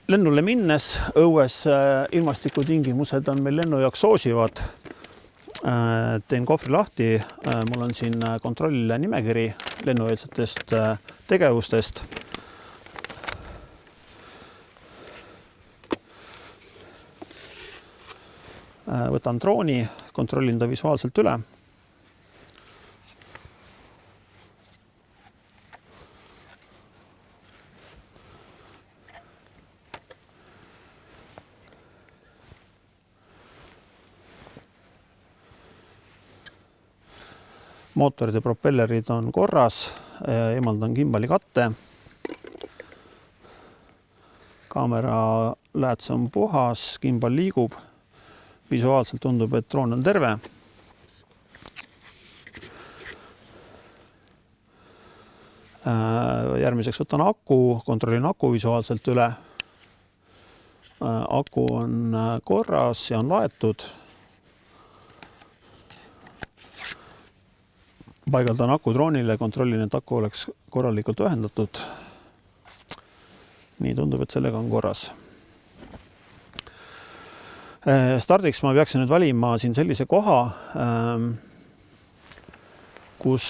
Lennule minnes õues ilmastikutingimused on meil lennu jaoks soosivad. Teen kohvri lahti. Mul on siin kontrollnimekiri lennueelsetest tegevustest. Võtan drooni, kontrollin ta visuaalselt üle. Mootorid ja propellerid on korras, eemaldan gimbali katte. Kaamera lääts on puhas, gimbal liigub. Visuaalselt tundub, et droon on terve. Järgmiseks võtan aku, kontrollin aku visuaalselt üle. Aku on korras ja on laetud. Paigaldan aku droonile, kontrollin, et aku oleks korralikult ühendatud. Nii tundub, et sellega on korras. Stardiks ma peaksin nüüd valima siin sellise koha, kus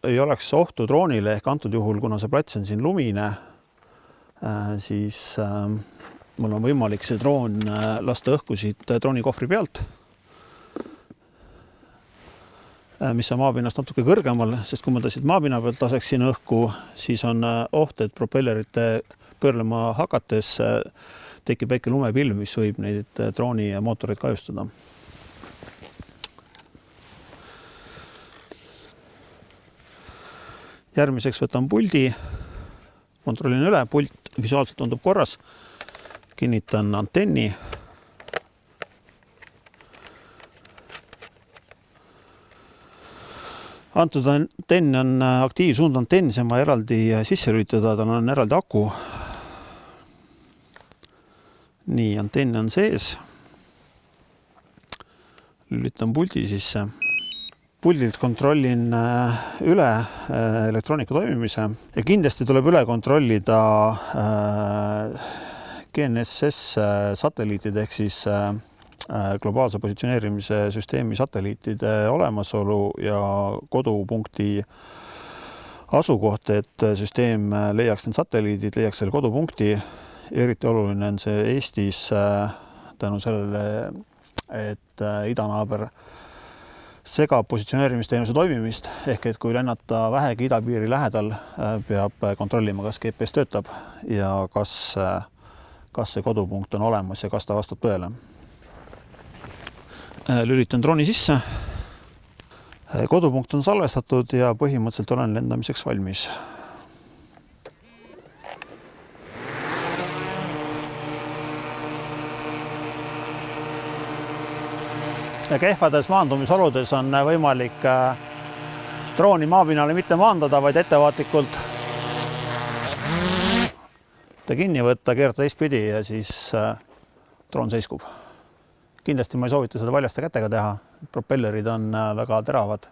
ei oleks ohtu droonile, ehk antud juhul, kuna see plats on siin lumine, siis mul on võimalik see droon lasta õhku siit droonikofri pealt, mis on maapinnast natuke kõrgemal, sest kui ma ta siit maapinna pealt laseksin õhku, siis on oht, et propellerite pöörlema hakates tekib väike lumepilv, mis võib neid drooni ja mootoreid kahjustada. Järgmiseks võtan puldi, kontrollin üle, pult visuaalselt tundub korras, kinnitan antenni. Antud antenn on aktiivsuundantenn, see on vaja eraldi sisse lülitada, tal on eraldi aku. Nii, antenn on sees. Lülitan puldi sisse. Puldilt kontrollin üle elektroonika toimimise ja kindlasti tuleb üle kontrollida GNSS satelliitide ehk siis globaalse positsioneerimise süsteemi satelliitide olemasolu ja kodupunkti asukoht, et süsteem leiaks need satelliidid, leiaks selle kodupunkti. Eriti oluline on see Eestis tänu sellele, et idanaaber segab positsioneerimisteenuse toimimist, ehk et kui lennata vähegi idapiiri lähedal, peab kontrollima, kas GPS töötab ja kas see kodupunkt on olemas ja kas ta vastab tõele. Lülitan drooni sisse. Kodupunkt on salvestatud ja põhimõtteliselt olen lendamiseks valmis. Kehvades maandumisoludes on võimalik drooni maapinnale mitte maandada, vaid ettevaatlikult ta kinni võtta, keerata teistpidi ja siis droon seiskub. Kindlasti ma ei soovita seda valjaste kätega teha. Propellerid on väga teravad.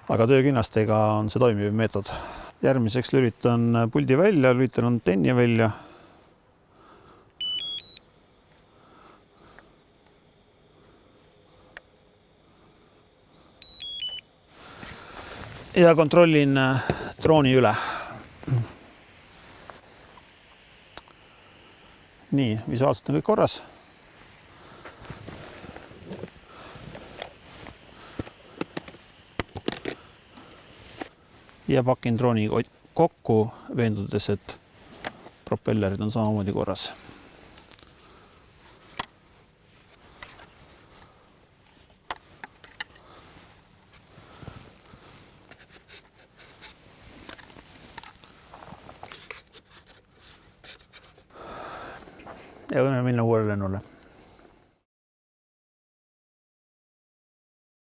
Aga töökinnastega on see toimiv meetod. Järgmiseks lülitan puldi välja, lülitan antenni välja. Ja kontrollin drooni üle. Nii, visuaalselt on kõik korras. Ja pakin drooni kokku, veendudes, et propellerid on samamoodi korras. Ja võime minna uuele lennule.